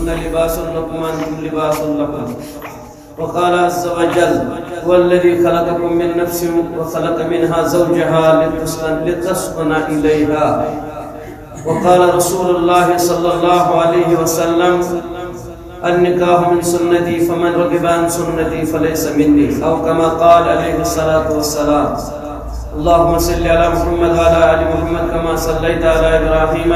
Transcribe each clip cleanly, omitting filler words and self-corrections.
هن لباس لكم وأنتم لباس لهم. وقال عز وجل هو الذي خلقكم من نفس وخلق منها زوجها لتسكن إليها. وقال رسول الله صلى الله عليه وسلم النكاح من سنتي فمن رغب عن سنتي فليس مني، أو كما قال عليه الصلاة والسلام. اللهم صل على محمد وعلى آل محمد كما صليت على إبراهيم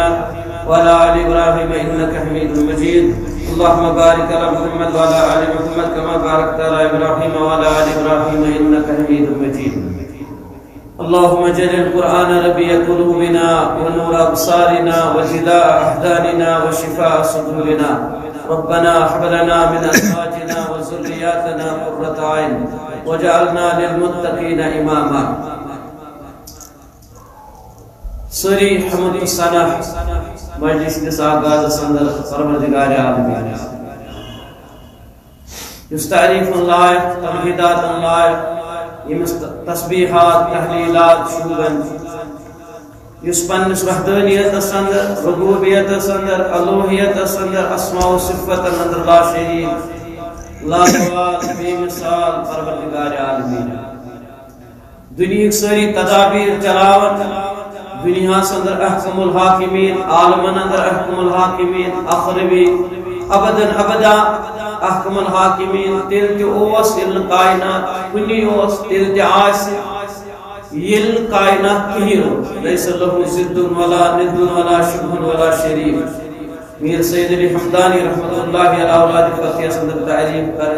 وعلى آل إبراهيم إنك حميد مجيد. اللهم بارك على محمد وعلى آل محمد كما باركت على إبراهيم وعلى آل إبراهيم إنك حميد مجيد. اللهم اجعل القرآن ربيع قلوبنا ونور أبصارنا وجلاء أحزاننا وشفاء صدورنا. ربنا هب لنا من أزواجنا وذرياتنا قرة أعين واجعلنا للمتقين إماما. سوری حمد و ثنا مجلس کس آغاز اندر پروردگار عالمین یس تعریف لائق تمہیدات لائق یمس تسبیحات تحلیلات شوبن یس پنس وحدانیت اندر ربوبیت اندر الوہیت اندر اسماء و صفت اندر لا شریک لا دوال بے مثال پروردگار عالمین. دنیا ساری تدابیر چلاوت دنیا اندر احکم الحاکمین عالمن اندر احکم الحاکمین اخروی ابدن ابدا احکم الحاکمین تیل تی اوس یل کائنات کنی اوس تیل تی آس یل کائنات کہیرو لیس له ضد ولا ند ولا شبہ ولا شریک. میر سید علی حمدانی رحمت اللہ علی اولاد فتح اندر تعریف کر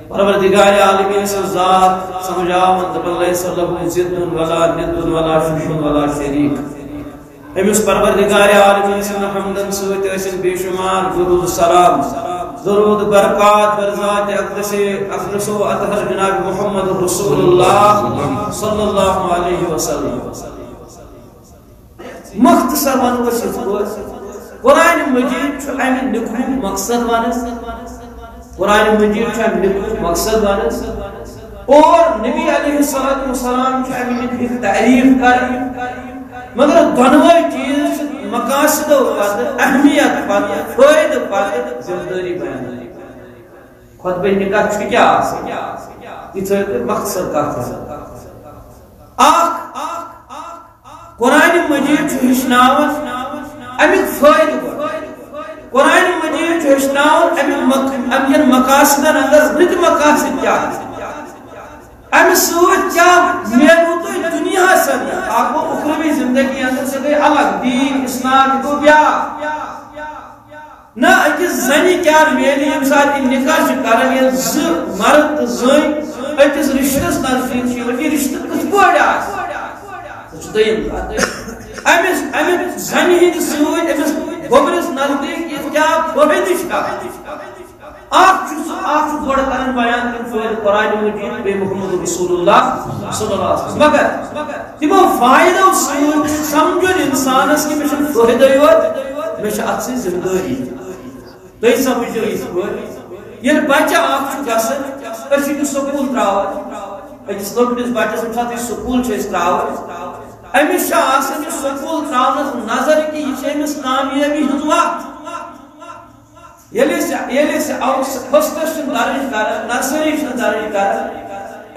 پروردگار عالمین سے ذات سمجھاؤ ان لیس له ضد ولا ند ولا شبہ ولا شریک. امس پروردگار عالمین سے حمدن سوت اسن بے شمار درود سلام درود برکات برذات اقدس و اطہر جناب محمد رسول اللہ صلی اللہ علیہ وسلم. مختصر ونوس قرآن مجید چھ امن نکو مقصد ونس قرآن مجید چھ امن مقصد ونس اور نبی علیہ السلام چھ امن تعریف کر مگر دونوئی چیز مقاصد پتہ اہمیت پتہ فائدہ پتہ ذمہ داری بیان. خطبہ نکاح چھ کیا یہ مقصد کا قرآن مجید چھ ہچناون امیک فائدہ قرآن مجید چھ ہچناون امیک مقاصدن اندر رت مقاصد کیا ام سوچ کیا میرو تو دنیا سن آپ کو اخروی زندگی اندر سے گئی الگ دین اسلام کو بیا نہ اکس زنی کیا میری یم ساتھ نکاح کرن یہ مرد زن اکس رشتس نزدیک یہ رشتہ کس پٲٹھۍ آسہِ دوٚیِم کتھ امس زنی ہند سۭتۍ امس گوبرس نزدیک یہ کیا فٲیدٕ چھُ آپ بڑا کرن بیان کر فائدہ قرآن مجید بے محمد رسول اللہ صلی اللہ علیہ وسلم. مگر تمو فائدہ سمجھن انسانس کی مشن فائدہ یوت مش اچھی ذمہ داری تھی سمجھو اس پٲٹھۍ ییٚلہِ بچہ اکھ گژھان أسۍ چھِ سکوٗل تراوان أکِس لۄکٹِس بچس ییٚمہِ ساتہٕ أسۍ سکوٗل چھِ أسۍ تراوان أمِس چھِ آسان یہِ سکوٗل تراونس نظر کہِ یہِ چھِ أمِس کامیٲبی ہٕنٛز وتھ. یلی سے فسٹس درج کر نرسری درج کر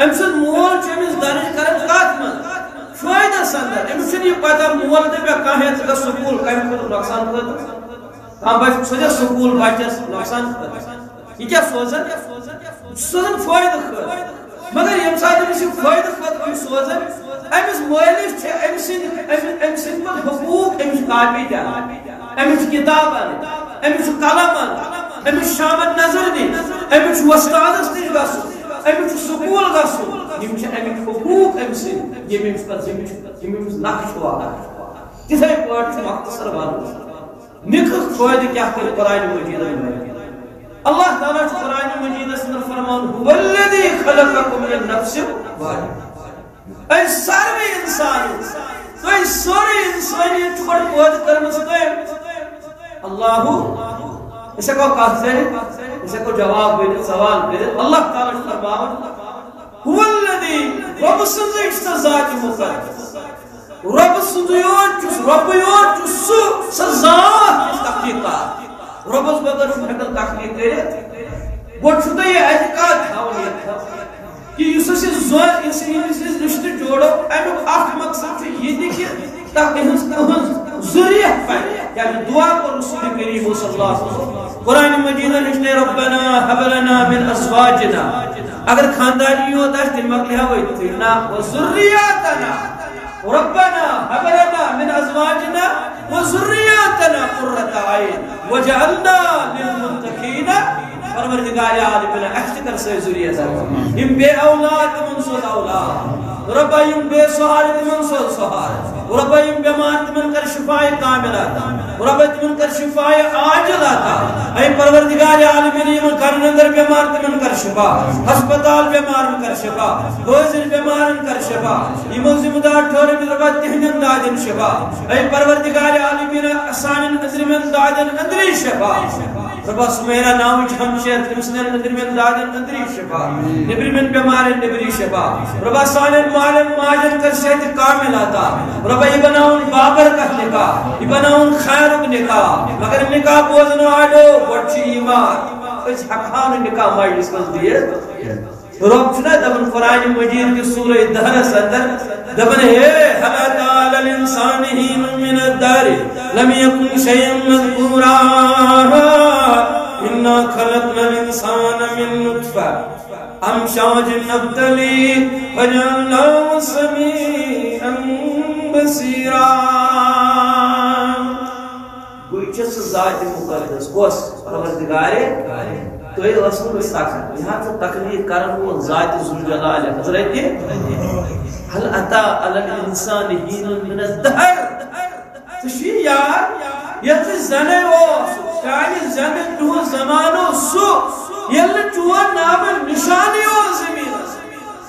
ام سن مول امس درج کر کت من فائدہ اندر امس یہ پتہ مول دپہ کھانا ژٕ گژھ سکوٗل کمہِ خٲطرٕ نۄقصان خٲطرٕ کانٛہہ بچہ سوزا سکوٗل بچس نۄقصان خٲطرٕ یہ کیا سوزان فائدہ خٲطرٕ. مگر ییٚمہِ ساتہٕ أمِس یہِ فائدہ خٲطرٕ سوزان أمِس مٲلِس چھِ أمۍ سٕنٛدۍ پتہٕ حقوٗق أمِس کاپی دِوان أمِس کِتاب اَنٕنۍ أمِس قلم اَنُن أمِس شامن نظر دِنۍ أمِس وۄستادس نِش گژھُن أمِس سکوٗل گژھُن یِم چھِ أمِکۍ حقوٗق أمۍ سٕنٛدۍ یِم أمِس پتہٕ یِم أمِس نقش چھُ واتان. تِتھَے پٲٹھۍ چھُ مختصر ونُن نِکہٕ فٲیدٕ کیٛاہ کٔرِ قرآن مجیٖدن بیان. اللہ تعالیٰ چھُ قرآن مجیٖدس اندر فرمان هو الذی خلقکم من نفس واحدہ. أي سارے انسان تُہۍ سورُے انسانیت چھُ گۄڈٕ پٲدٕ کٔرمٕژ تٔمۍ اللہ اسے کو کہتے ہیں اسے کو جواب دے سوال کرے اللہ تعالی فرماون هو الذی رب سنزش ذات مقدس رب سنزیون چس رب یون چس ذات تحقیقات ربس بغیر ہیکن تخلیق کرت گوڑ چھو تو یہ اعتقاد تھاون یہ کہ اس رشتہ جوڑو امیک اخ مقصد یہ کہ ذریعہ پائے یعنی دعا کو رسول کریم صلی اللہ علیہ وسلم قرآن مجید رشتے ربنا حب لنا من ازواجنا اگر خاندانی ہوتا ہے تم مقلہ ویتنا وذریاتنا ربنا حب لنا من ازواجنا وذریاتنا قرۃ عین وجعلنا للمتقین پروردگار عالم نے اختر سے ذریعہ ہم بے اولاد منصور اولاد ربا یم بے سہار تمن سو سہار ربا یم بیمار تمن کر شفاء کاملہ ربا تمن کر شفاء عاجلہ اے پروردگار عالم نے یم گھر اندر بیمار تمن کر شفاء ہسپتال بیمار کر شفاء حاضر بیمار کر شفاء یم ذمہ دار ٹھہر ربا تہنن دادن شفاء اے پروردگار عالم نے اسان اندر من دادن اندری شفاء ربا سمیرا نام ہم شیر تمسن اندر من دادن اندری شفاء نبر من بیمار نبری شفاء ربا سالن مالن ماجن کر صحت کامل آتا ربا یہ بناؤن بابر کا نکاح یہ بناؤن خیرک نکاح مگر نکاح بوزن آڈو بڑچی ایمان اس حقان نکاح مجلس کل دیئے رب چنا دبن قرآن مجید کی سورہ دہر صدر دبن ہے حلات آل الانسان ہین من الدار لم یکن شیئن مذکورا انا خلقنا الانسان من نطفہ امشاج نبتلی وجعلناه سمیعا بصیرا کوئی چیز ذات مقدس کوس پروردگار تو یہ رسول استاکر یہاں سے تقریر کرن وہ ذات ذوالجلال ہے حضرت هل اتى على الانسان حين من الدهر تشی یار یہ زنے او کانی زنے تو زمانو سو یل چون نام نشانی او زمین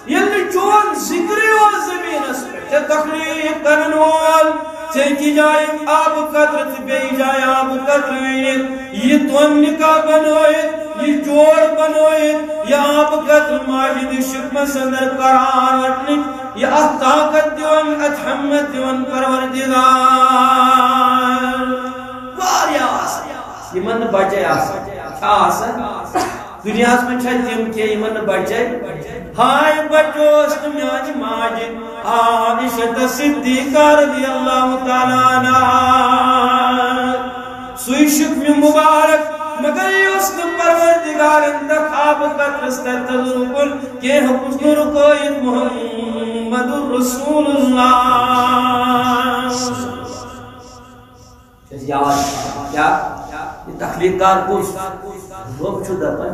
یل چون ذکری او زمین تے تقریر کرن وال چیکی جائے آب قدرت بے جائے آب قدر یہ تون نکاح بنوئے یہ جوڑ بنوئے یہ آب قدر ماجد شکم صدر قرآن اٹنک یہ طاقت دیون اتحمت دیون پروردگار واری آسا یہ من بچے آسا کیا آسا دنیا میں چھا تیم کے یہ من بچے ہائے بچو اسم یاج ماجد عائشہ صدیقہ رضی اللہ تعالیٰ عنہ سوئی شکم مبارک مگر یہ اس نے پروردگار انتخاب کا ترستر تذوکن کہ حضور کوئی محمد رسول اللہ یاد کیا یہ تخلیقات کو روک چھوڑا پن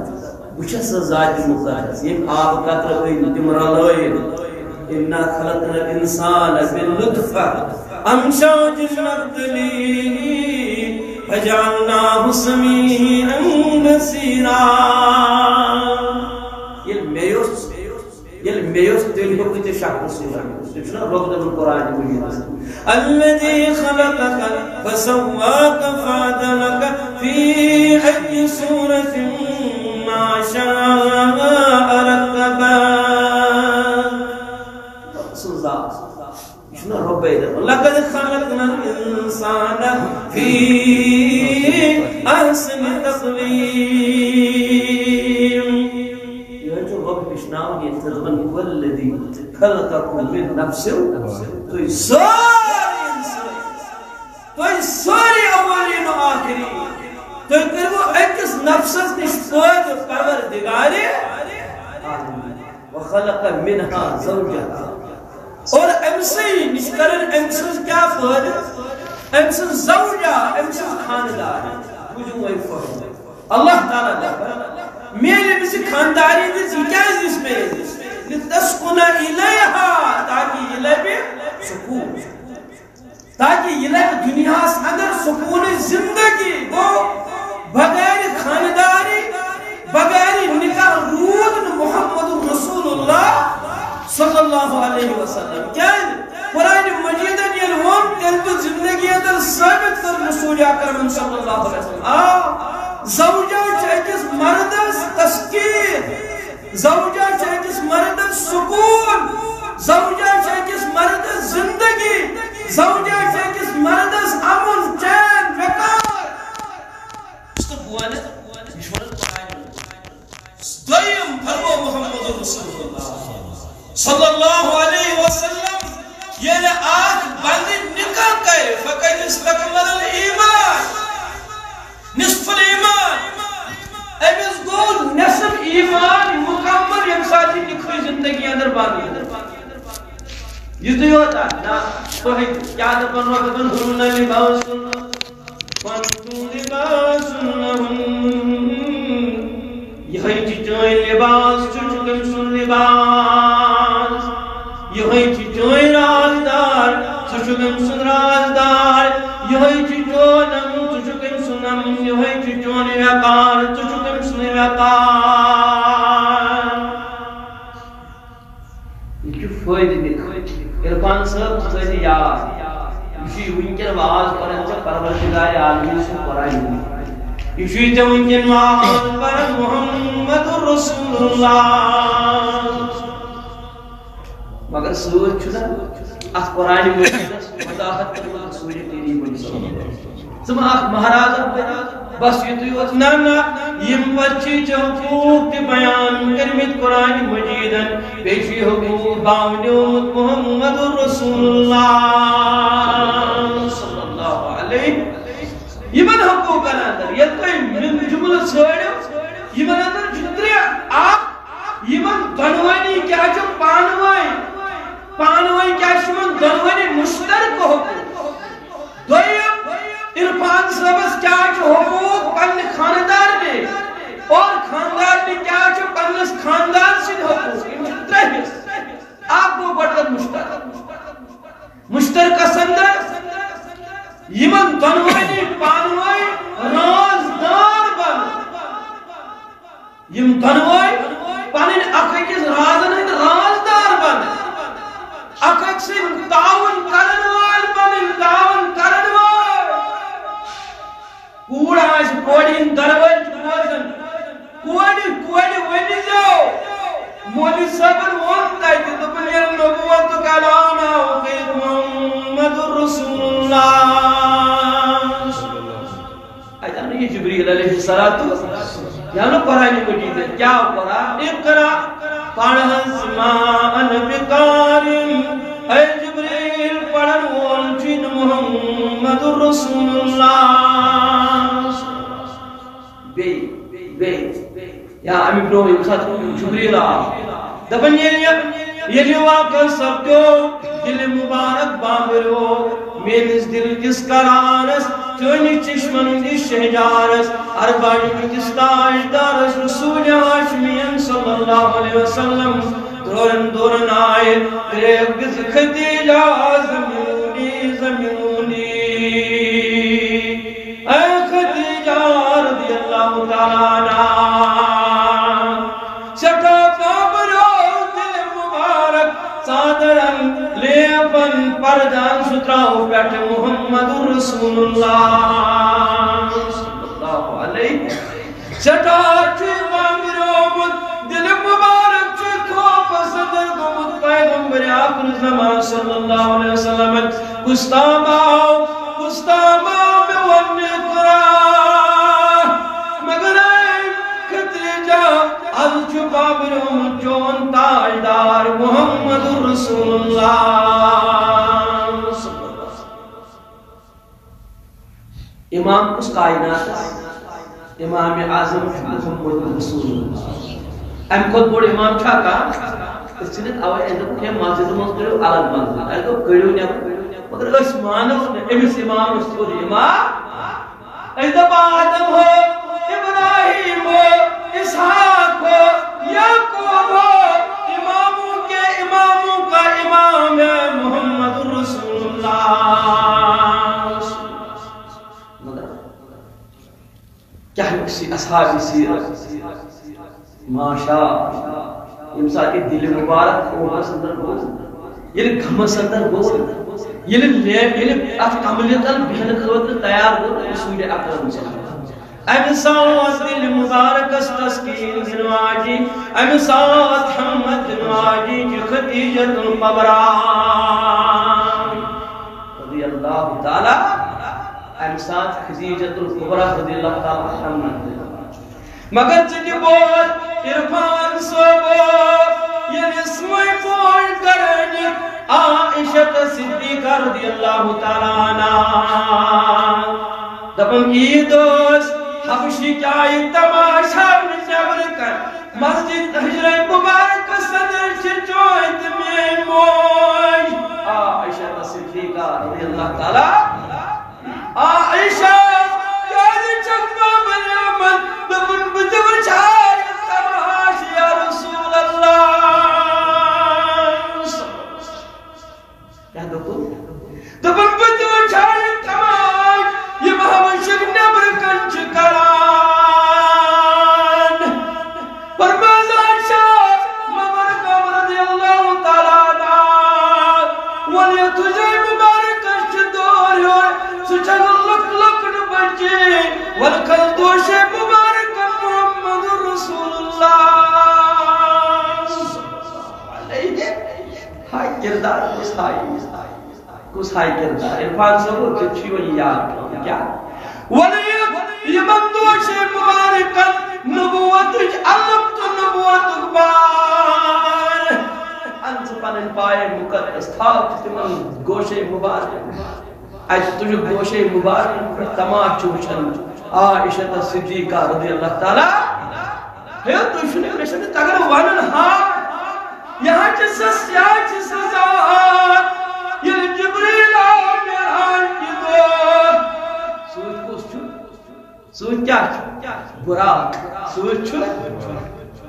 بچہ سزاد مقدس یہ آب قطر ہوئی تمرا لوئی اِنَّا خَلَقْنَا الْإِنسَانَ بِاللُّطْفَةِ أَمْشَاجٍ نَبْتَلِيهِ فَجَعَلْنَاهُ سَمِيعًا بَصِيرًا یہ میوس دل کو کتے شاکر سورہ سوچنا رب دل قرآن مجید الذي خلقك فسواك فعدلك في أي صورة ما شاء ركبك شنو رب لقد خلقنا الإنسان في أحسن تقويم يرجو رب بشناو يتضمن والذي خلقكم من نفس توي ساري أولين وآخرين توي كربو اكس نفسك نشفاد پروردگاري وخلق منها زوجها اور امسی نشکرن امسی کیا فائد امسی زوجہ امسی خاندار مجھے وہی فائد اللہ تعالیٰ دکھا میرے بسی خانداری دیس یہ کیا ہے اس میں لتسکن الیہا تاکہ یہ لئے سکون تاکہ یہ لئے دنیا اندر سکون زندگی وہ بغیر خانداری بغیر نکاح رود محمد رسول اللہ صلی اللہ علیہ وسلم کیا ہے قرآن مجید یلون تل تو زندگی اندر ثابت کر رسول اکرم صلی اللہ علیہ وسلم زوجہ چاہیس مردس تسکیر زوجہ چاہیس مردس سکون زوجہ چاہیس مردس زندگی زوجہ چاہیس مردس امن چین وقار رسول اللہ صلی اللہ علیہ وسلم یعنی آخ بند نکاح کرے فقط استقمل الایمان نصف الایمان ایمیز گو نصف ایمان مکمل یمساتی نکھوی زندگی اندر باندھی یہ تو ہوتا نا تو ہے کیا دبن وقتن ہرون لباسن وانتو لباسن یہ چچوئی لباس چچکم سن لباس یہ چچوئی رازدار چچکم سن رازدار یہ چچونم چچکم سنم یہ چچون وقار چچکم سن وقار یہ کیوں فائدہ دیکھو عرفان صاحب تھوڑی یاد یہ ونکن واز پرن چھ پروردگار عالمین سے قرآن یہ تے ونکن واز پرن محمد رسول اللہ مگر سوچ چھنا اس قرآن مجید وضاحت کرنا رسول کریم صلی اللہ علیہ وسلم سم اخ مہاراج بس یہ تو نا یم وچی حقوق تے بیان کرمت قرآن مجیدن بیشی حقوق باوجود محمد رسول اللہ صلی اللہ علیہ یمن حقوق اندر یہ کوئی من جملہ چھوڑو یمن اندر جترے آپ یمن دنوانی کیا جو پانوائی کیا شمن دنوانی مشترک حقوق دویم عرفان صاحبس کیا جو حقوق پنی خاندار میں اور خاندار میں کیا جو پنیس خاندان سے حقوق آپ کو بڑھت مشترک سندر یمن دنوانی پانوائی رازدار بن یم دنوائی پانین اکھے کس رازن ہے رازدار بن اکھے سے تعاون کرنوال بن تعاون کرنوال کوڑا اس کوڑین دروج بوزن کوڑی ونی جو مولی صبر وانتا ہے کہ دبنی النبوت کلانا وقید محمد رسول اللہ آئیتا نہیں یہ جبریل علیہ السلام یعنی قرآن مجید ہے کیا قرآن اقرا پڑھن سمان بکارم اے جبریل پڑھن والچین محمد رسول اللہ بے یا امی برو امسات جبریل دبن یہ جو واقع سب جو دل مبارک بامرو میرس دل کس قرارس چونی چشمن دی شہجارس ارباڑی کس تاجدارس رسول ہاشمین صلی اللہ علیہ وسلم دورن آئے ریبز خدیجہ زمینی اے خدیجہ رضی اللہ تعالیٰ عنہ سٹھا بابرو دل مبارک صادرن لیپن پردان ستراؤ بیٹھ محمد رسول اللہ صلی اللہ علیہ سٹھا چھوئی بابرو دل مبارک چھوئی خوف صدر گمت پیغمبر آخر زمان صلی اللہ علیہ وسلم کستاماؤ میں ونی قرآن مگر اے خدیجہ از چھپا برم چون تاجدار محمد رسول اللہ امام اس کائنات امام اعظم محمد رسول اللہ ام خود بڑ امام چھا کا سنت اوے اندر کے مسجد مستر الگ بند ہے تو کڑیو نے مگر اس مانو امس امام اس کو امام ایدا آدم ہو ابراہیم ہو اسحاق ہو یعقوب ہو اماموں کا امام ہے محمد رسول اللہ کیا ہے اصحاب سیرت ماشاء امسا کے دل مبارک اوہ سندر گو یہ گھم سندر گو یہ ات عملیت بہن خود تیار گو رسول اکرم صلی اللہ علیہ وسلم امسات دل مبارک تسکین دنواجی امسات حمد دنواجی کی خدیجت القبران رضی اللہ تعالی امسات خدیجت القبران رضی اللہ تعالی عنہ مگر چلی بول عرفان صبح رضی اللہ تعالیٰ عنہ دپن عیدوس حبشی کیا تماشا نبر کر مسجد حجر مبارک صدر چوئت میں موج عائشہ صدیقہ رضی اللہ تعالیٰ عائشہ کیا چکمہ بنیامن دپن بدور چھائی تماش یا رسول اللہ کیا دپن بدور چھائی تماش یہ محمد شک نبر کنچ کران فرماز عائشہ مبارکہ رضی اللہ تعالیٰ عنہ ولی تجھے مبارک اشت دور ہوئے سچل لک لکن بچے والکل دوش مبارک محمد رسول اللہ علیہ ہائی کردار کس ہائی کردار عرفان صاحب کچھ وہی یاد کیا ولیت یمن دوش مبارک نبوت علمت نبوت اکبار انت پنن پائے مقدس تھا تمن گوشے مبارک اج تجھ گوشے مبارک پر تماچ وچھن عائشہ صدیقہ رضی اللہ تعالی ہے تو شنے مشن تگر ونن ہاں یہاں جسس یا جسس یہ جبریل میران کی دور سوچ کس چھو سوچ کیا چھو براق سوچ چھو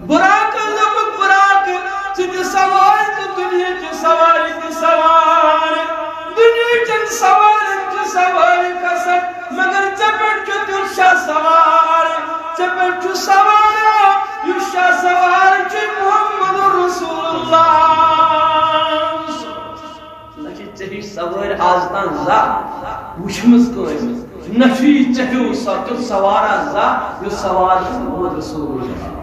براق لبک براق چند سوار تو دنیا چو سواری کی سوار دنیا چند سوار چو سواری کسک مگر چپٹ چو ترشا سوار چپٹ چو سوار یوشا سوار چو محمد رسول اللہ نشی چہی سوار آزتان زا وشمز کوئی نشی چہیو سوارا زا یو سوار محمد رسول اللہ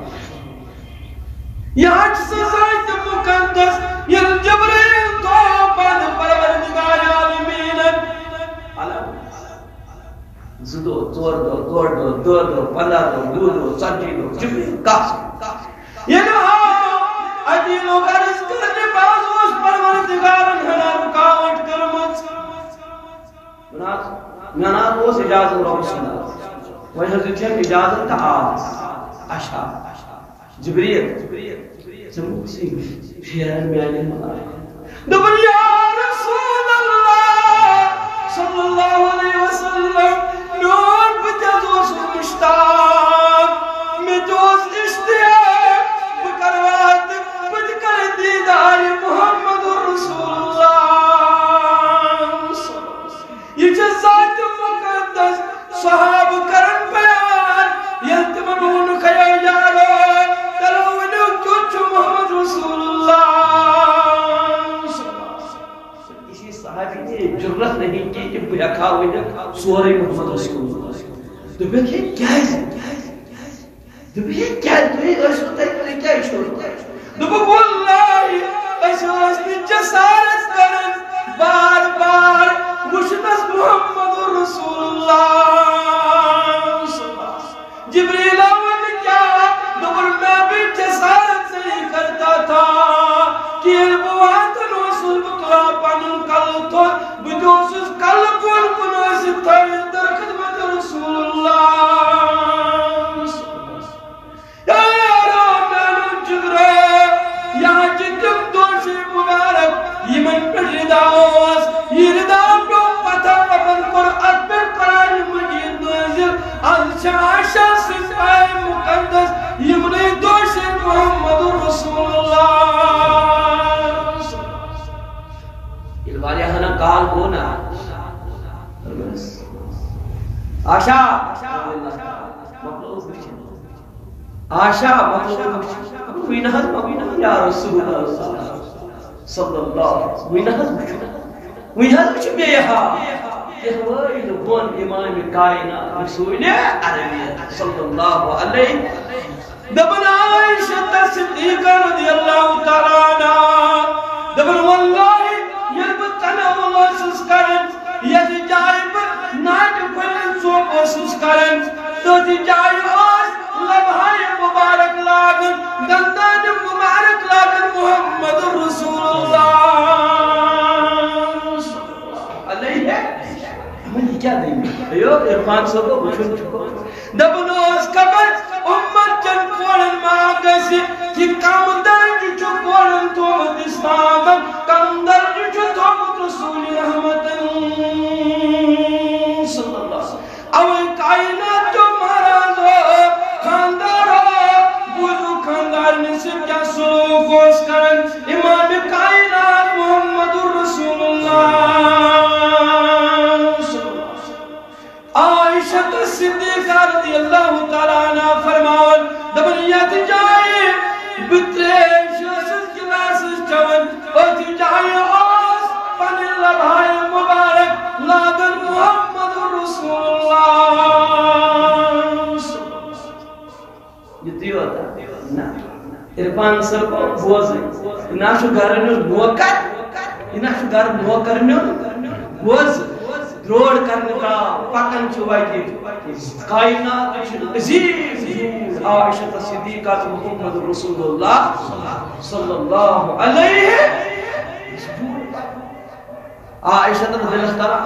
یہاں سزائت مقدس یہ جبریل تو بان پروردگار عالمین زدو زور دو دور دو دور دو پندہ دو دو دو سنجی دو جبریل کاس یہ کہا اجی لوگ عرض کرنے باز اس پروردگار ہنا رکاوٹ کرمت منات اس اجازت رب سنا وجہ سے اجازت تا آز اشا جبریل سموسی پھیرن میں آنے ملائے دبن یا رسول اللہ صلی اللہ علیہ وسلم نور بجازوس مشتاق میں جوز اشتیاق بکروات بدکر دیدار محمد رسول اللہ یہ جزات مقدس صحاب کرن بیان یلتمنون خیا یارو محمد رسول اللہ اسی صحابی نے جرت نہیں کی کہ بیکھا ہوئی نے سورہ محمد رسول اللہ تو بیکھے کیا ہے تو بیکھے کیا ہے تو یہ رسول اللہ کیا ہے چھوڑ تو واللہ ایسا اسمی جسارت کرن بار بار مشنس محمد رسول اللہ جبریل آون کیا دبر میں بھی جسارت کرتا تھا کہ البوات نوصل بطرا پانن کلتو بدوسس کلکول کنوسی تاریخ در خدمت رسول اللہ یا رامین جگرہ یا جتم دوشی مبارک یمن پر رداؤس یہ رداؤ پر پتہ اپن قرآن پر قرآن مجید نازل الشاشہ سپاہ مقدس یمن دوشی محمد رسول اللہ یہ والی ہنا کال ہونا آشا آشا وینہت یا رسول اللہ صلی اللہ وینہت بچ بیہا یہ وائد بون امام کائنات رسول عربی صلی اللہ علیہ دبن عائشہ صدیقہ رضی اللہ تعالیٰ عنہ دبن واللہ یلبتنا اللہ سسکرن یہ جائے پر ناٹ پھلن سوپ سسکرن تو جائے آس لبھائی مبارک لاغن دندان مبارک لاغن محمد رسول اللہ عرفان صاحب وچھن چھکو دبنوس قبر امت چن کورن ماگس کہ کم درج چھو کورن تومت اسلام کم درج چھو تومت رسول رحمت صلی اللہ علیہ وسلم اوہ کائنات جو مہراز ہو خاندار ہو بوزو خاندار میں سے کیا سلوک اس کرن امام کائنات محمد رسول اللہ عائشہ صدیقہ رضی اللہ تعالیٰ عنہ فرماون دبنیت جائے بتریش اسس گلاس چون اوتی جائے آس پن لبھائی مبارک لاگن محمد رسول اللہ یہ دیو تھا نا عرفان سر کو بوز نا شو گھرنو نوکر یہ نا شو گھر نوکرنو بوز روڈ کرنے کا پاکن چوائی کی کائنات عزیز عائشہ صدیقہ محمد رسول اللہ صلی اللہ علیہ عائشہ رضی اللہ تعالیٰ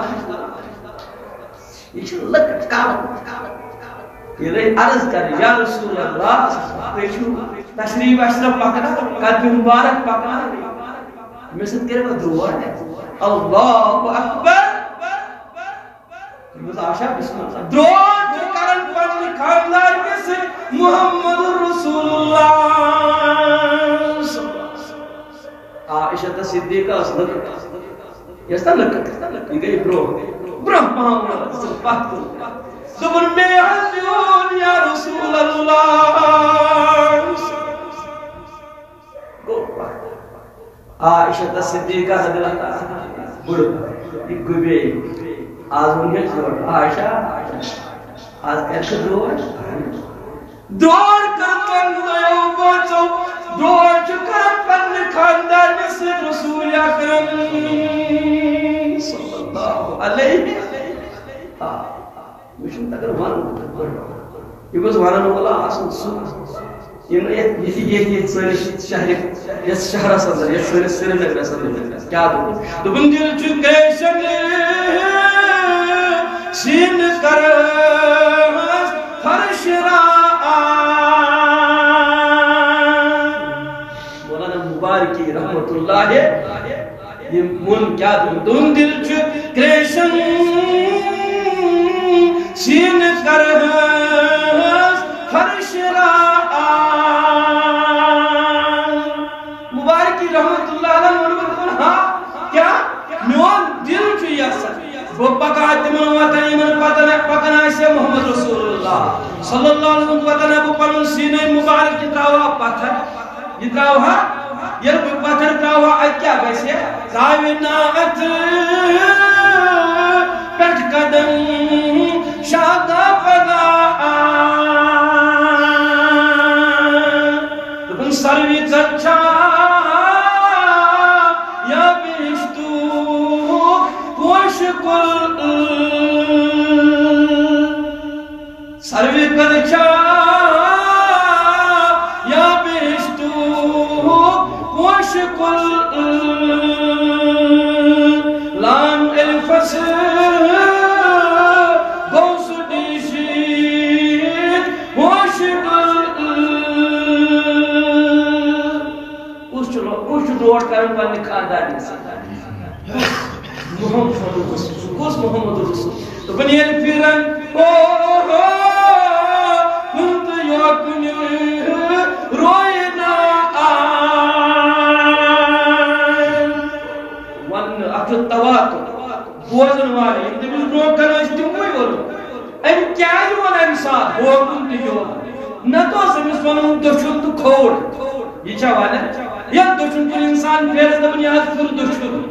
یہ چھو لکت کامت یہ رہی عرض کر یا رسول اللہ پیچھو تشریف اشرف پاکنا قدم مبارک پاکنا مثل کرے وہ دعا ہے اللہ اکبر عائشہ بسم اللہ دروج کرن پن خاندار میں سے محمد رسول اللہ عائشہ صدیقہ صدیقہ یہ ستا لکت یہ گئی برم پاہم سلپات کو دبن میں حضیون یا رسول اللہ عائشہ صدیقہ صلی اللہ تعالیٰ برم یہ گبے آج انہیں جوڑ عائشہ آج کیسے دوڑ کرتن دیو بچو دوڑ چکر پن خاندار میں سے رسول اکرم صلی اللہ علیہ مشن تکر وان یہ بس وانن والا آسن سو یہ شہر صدر یہ سری نگر صدر کیا دبن دل چکے شگے سین کرس فرش را مولانا مبارکی رحمت اللہ یہ من کیا دن دل چک کریشن سین کرس فرش را مبارکی رحمت اللہ علیہ ہاں کیا میون دل چو یسر وہ پکات من وطن من پکنا سے محمد رسول اللہ صلی اللہ علیہ وسلم وطن ابو پنن سینہ مبارک جتراوا پتھر جتراوا یہ پتھر تراوا اکیا گیسے کائنات پٹ قدم شادا پدا تم سروی چچا یا بیشتو پوش کل سروی چچا یا بیشتو پوش کل لام الفس گوس دیشید پوش کل اس دوڑ کرن پن خاندان سے محمد رسول کس محمد رسول تو بنیل پیرن کنت یاکنی روینا ون اکھل تواتر بوزن والے انتبیز روکن استموئی بولو ام کیا ہی ون امساد بوکن تیو نہ تو سمس ونن دشن تو کھوڑ یہ چاہ والا یا دشن تو انسان پھیرس دبن یاد پھر دشن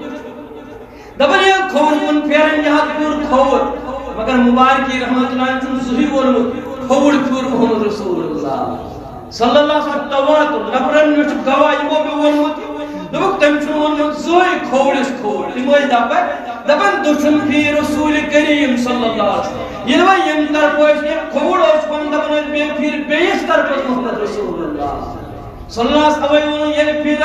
دبن یہ کھوڑ من پھیرن یاد پھر کھوڑ مگر مبارکی رحمت اللہ چون صحیح بولو کھوڑ پھر محمد رسول اللہ صلی اللہ علیہ وسلم تواتر نفرن میں چھ گواہی وہ بھی ونمت دبک تم چون ونمت زوئی کھوڑش کھوڑ تموئی دبن دشن پھر رسول کریم صلی اللہ علیہ وسلم یہ دبن یم طرف ہوئے کھوڑ اس کن دبن بے پھر بیس طرف محمد رسول اللہ صلی اللہ علیہ وسلم یہ پھر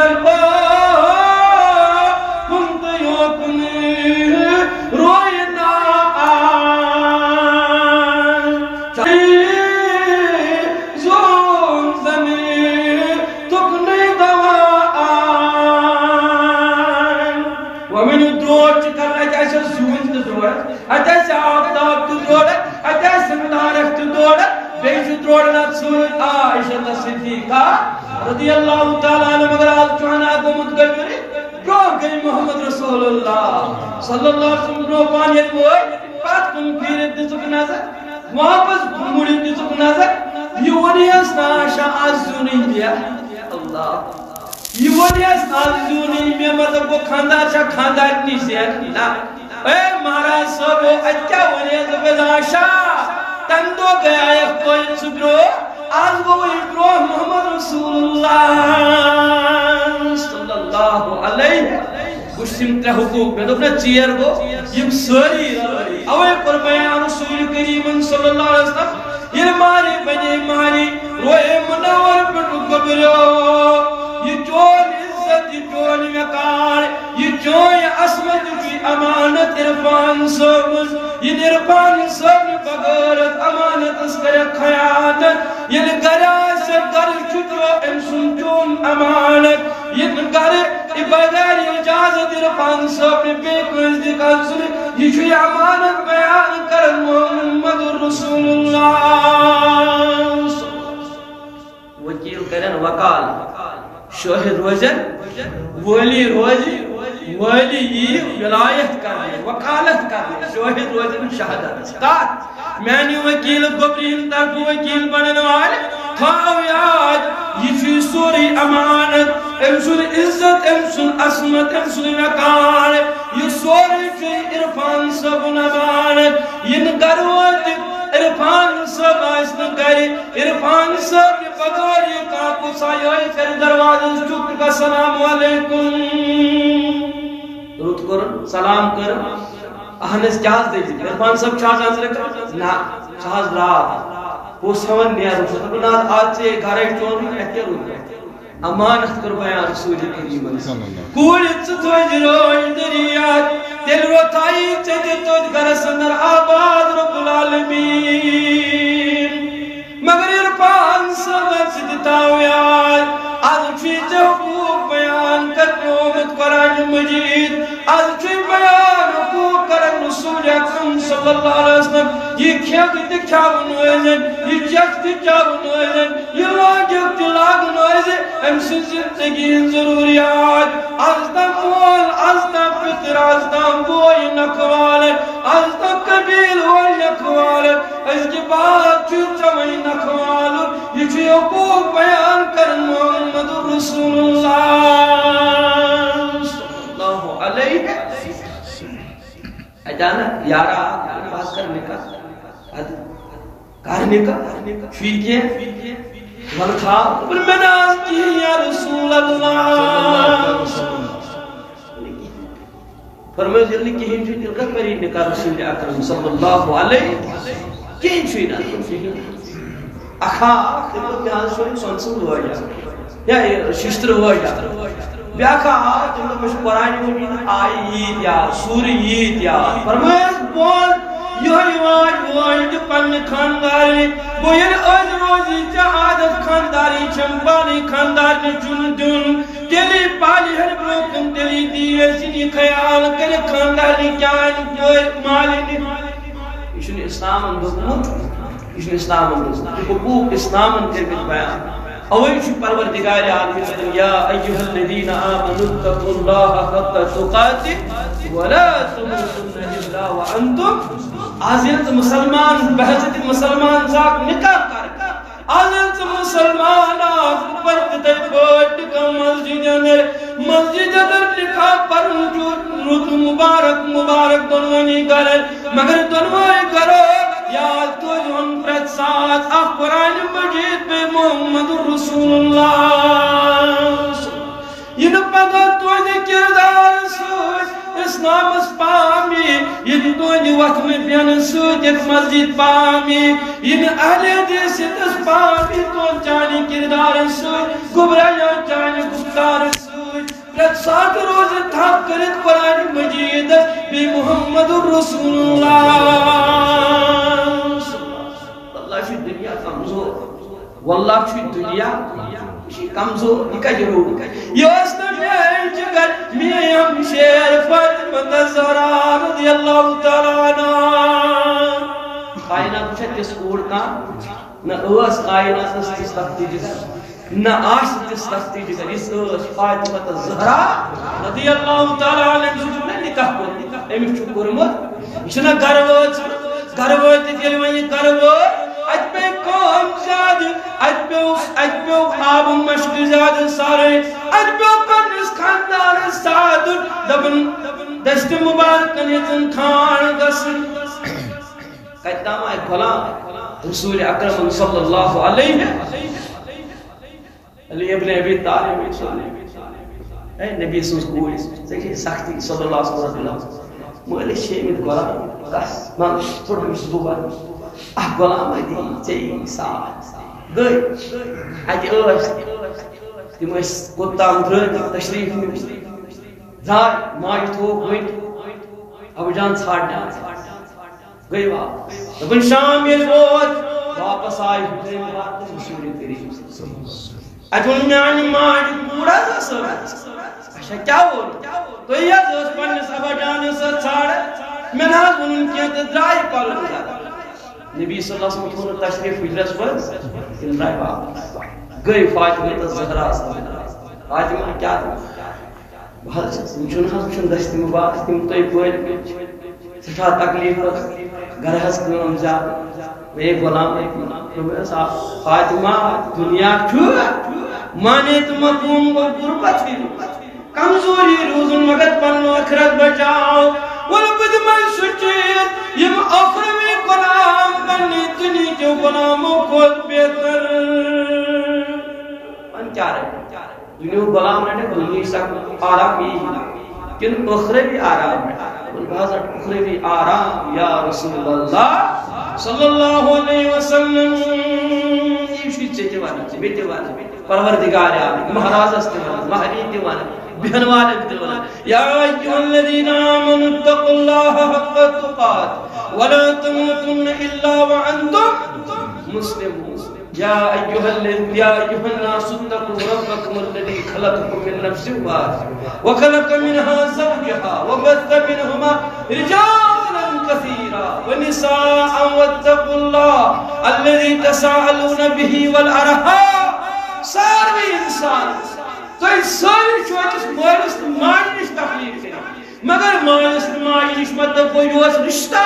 کنت یوکنی روینا رضی اللہ تعالیٰ عنہ مگر آل چوہنا کو متقبری برو گئی محمد رسول اللہ صلی اللہ علیہ وسلم برو پانیت ہوئی پات کن پیرت دسک نظر واپس مڑی دسک نظر یہ ونی اس ناشا آزونی دیا اللہ یہ ونی اس آزونی میں مطلب وہ خاندار شا خاندار نیسیت نا اے مہاراج صاحب اچھا ونی اس بزاشا تندو گیا ایک کوئی سبرو آج وہ برو محمد رسول اللہ صلی اللہ علیہ گوشتیم ترے حقوق میں دوپنا چیر گو یم سوری اوے قربیان رسول کریم صلی اللہ علیہ وسلم یہ ماری بنی ماری روئے منور پر گبرو یہ چون عزت یہ چون وقار یہ چون عصمت کی امانت عرفان صبر یہ عرفان صبر بغیرت امانت اس کرے خیانت یہ گرا سے گر چکرو انسان چون امانت یہ گر بغیر اجازت عرفان صبر بے کوئی دکان سن یہ چھوئی امانت بیان کر محمد رسول اللہ وکیل کرن وکال شاہد روزن ولی روزی ولی ولایت کرنے وکالت کرنے شاہد روزن شہادت تات میں نے وکیل گبرین طرف وکیل بنن والے تھاو یاد یہ چیز سوری امانت امسن عزت امسن عصمت امسن وقار یہ سوری چیز عرفان سبن امانت یہ گروت عرفان سب آئسن کری عرفان سب بغیر یہ کاکو سایائی پھر دروازہ چکر کا سلام علیکم رود کرن سلام کرن اہنس چاہز دے جی عرفان سب چاہز آنسر کر نا چاہز رات وہ سون نیا رسول اللہ آج سے گھر ایک چون احتیار ہوتا ہے امانت کر بیان رسول کریم کوڑ چتوج روی دریات دل روتائی چجتوج گر سندر آباد رب العالمین مگر عرفان سمجھ ستتاویات آج چی حقوق بیان کرنے امت قرآن مجید آج چی بیان حقوق کرن رسول اکرم صلی اللہ علیہ وسلم یہ کھیک دکھاون ہوئے یہ جگ دکھاون ہوئے یہ لاغت لاغن ہوئے امسی زندگی ضروریات ازدم مول ازدم پتر ازدم بوئی نکوال ازدم قبیل ہوئی نکوال اس کے بعد چوچا ہوئی نکوال یہ چی حقوق بیان کرن محمد رسول اللہ صلی اللہ علیہ اجانا یارا بات کرنے کا فیکے ورخا برمناز کی یا رسول اللہ فرمائے ذلنی کی ہنجوی دلگا پری نکا رسول اکرم صلی اللہ علیہ کی ہنجوی نا اکھا تمہیں پیان شوئی سنسل ہوا یا ششتر ہوا یا بیاکا تمہیں مجھے قرآن مجید آئی عید یا سوری عید یا فرمائے بول یہ واج واج پن خانداری بویر از روزی چہادت خانداری چمبانی خانداری چون دن تیلی پالی ہر بروکن تیلی دیئے سنی خیال کرے خانداری کیان کوئی مالی نہیں اشن اسلام اندھکمت اشن اسلام اندھکمت حقوق اسلام اندھکمت بیان اوئی چھ پروردگار عالمین یا ایوہ الذین آمنوا اتقوا اللہ حق تقاتہ ولا تموتن الا وانتم آزیت مسلمان بحثت مسلمان ذاک نکاح کر آزیت مسلمان آف پر کتے پوٹ کا مسجد اندر نکاح پر رت مبارک دنوانی کرے مگر دنوانی کرو یا تو جن پرت ساتھ اخ قرآن مجید پہ محمد رسول اللہ یہ پگہ تو کردار سوچ اسلام اس پامی یہ تو وقت میں پیان سوچ ایک مسجد پامی یہ اہل حدیث اس پامی تو چانی کردار سوچ گبرا یا چانی گفتار سوچ پرت ساتھ روز تھاپ کرت قرآن مجید بی محمد رسول اللہ اللہ شو دنیا کمزور واللہ شو دنیا کمزور نکا جرور یوسن میں جگر میم شیر فاطمہ زہرا رضی اللہ تعالیٰ عنہ کائنات چھت اس اوڑ کا نہ اوس کائنات اس تختی جس نہ آس تس سختی جگر اس فاطمہ الزہرا رضی اللہ تعالی عنہ نکاح کور امس کورمت یہ گھر وات یہ گھر ات پہ کام زیادہ ات پہ آب مشق زیادہ سارے ات پہ پنس خاندان ساتھ دبن دست مبارکن یتن کھان گسن کتام آئے غلام رسول اکرم صلی اللہ علیہ علی ابن ابی طالب اے نبی سوز کوئی سختی صلی اللہ علیہ وسلم مولے شیمت غلام کس من تھوڑا مش بوبان غلام دی چی ساتھ گئی اتی تم کوتام درد تشریف درائے ماج تھو گئی ابو جان ژھانڈنے گئی واپس دپن شام یہ ووت واپس آئی حسین واپس رسول کریم اتون میان ماج پورا سب اچھا کیا بول تو یہ پنس ابا جان سر ژھانڈ میں نہ ون کی درائے پل نبی صلی اللہ علیہ وسلم تھون تشریف حجرس پر درائے واپس گئی فاطمہ الزہرا فاطمہ کیا بہت چھ دست مبارک تم تو پہ سٹھا تکلیف گھر ہز کم زیادہ میں غلام فاطمہ دنیا مانے تو مقوم گو غربت کمزوری روزن مگر پن آخرت بچاؤ ولبد من سچیت یم آخروی غلام بنی دنیا کے غلاموں کو بہتر من کیا رہے دنیا غلام رہنے دنیا سک آرام ہی کن اخروی آرام ہے بازت اخروی آرام یا رسول اللہ صلی اللہ علیہ وسلم یہ شیط سے جوانا بیٹے والا پروردگار عالم مہراز استوانا مہری دیوانا بہن والے دیوانا یا ایوہ الذین آمنوا اتقوا اللہ حق تقات ولا تموتن الا وانتم مسلمون یا ایوہ الناس اتقوا ربکم الذی خلقکم من نفس واحدہ وخلق منها زوجها وبث منهما رجالا كثيرا ونساء واتقوا الله الذي تساءلون به والارحام سارے انسان تو سارے چوکس مالس ماجنش تکلیف کریں مگر مالس ماجنش مطلب وہ یہ رشتہ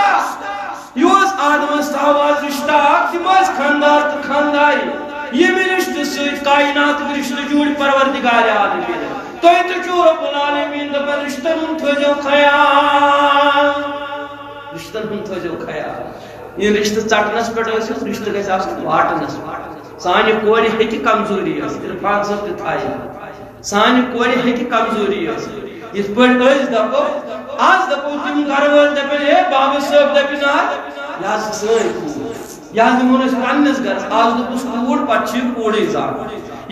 یہ آدم آواز رشتہ یہ خاندار تو خانداری یہ بھی رشتہ سۭتۍ کائنات رشتہ جوڑ پروردگار عالمین تو رب العالمین دپان رشتن ہن تھٲیزیو خیال رشتن ہن تھٲیزیو خیال یہ رشتہ ژٹنس پٮ۪ٹھ ٲسِو رشتہ گژھِ آسُن واٹنس سانہِ کورِ ہیٚکہِ کمزوری ٲسِتھ عرفان صٲب تہِ تھایہِ سانہِ کورِ ہیٚکہِ کمزوری ٲسِتھ یِتھ پٲٹھۍ أسۍ دپو آز دپو تِم گرٕ وٲلۍ دپن ہے بابا صٲب دپن یہِ حظ چھِ سٲنۍ کوٗر یہِ حظ دِمون أسۍ پننِس گرس آز دوٚپُس کوٗر پتہٕ چھِ یہِ کوٗرٕے زانُن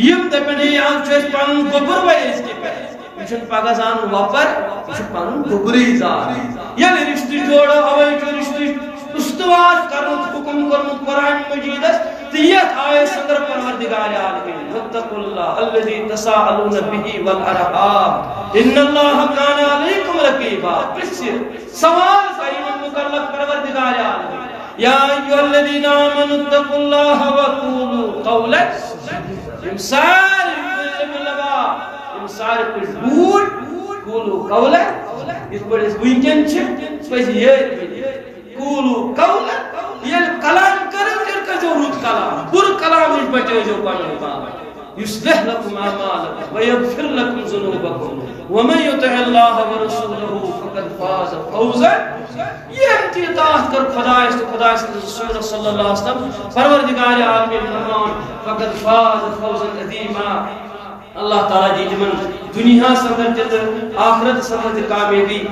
یِم دپن ہے یہِ حظ چھُ اَسہِ پنُن گوٚبُر وٲلِس کہِ پٮ۪ٹھ یہِ چھُنہٕ پگاہ زانُن وۄپر یہِ چھُ پنُن گوٚبرٕے زانُن ییٚلہِ رشتہٕ جوڑو اوے چھُ رشتہٕ استوار کرنُک حکم کوٚرمُت قرآن مجیدس تہٕ یتھ آیہِ صدر پروردگار عالمین واتقوا اللہ الذی تساءلون به والارحام ان اللہ کان علیکم رقیبا پرژھِ سوال کرن متعلق پروردگار عالمین یا ایھا الذین آمنوا اتقوا اللہ وقولوا قولا یم سارے لگا یم سارے بوڑ قولوا قولا اس پر اس وینکن چھ پس یہ قولوا قولا یہ کلام کرو جو رود کلام بر کلام اس بچے جو پانو پاو یصلح لكم اعمالكم ويغفر لكم ذنوبكم ومن يطع الله ورسوله فقد فاز فوزا یہ اطاعت کر خدا رسول صلی اللہ علیہ وسلم پروردگار عالمین فرمان فقد فاز فوزا عظیما اللہ تعالی جی من دنیا سمجھ آخرت سمجھ کامیابی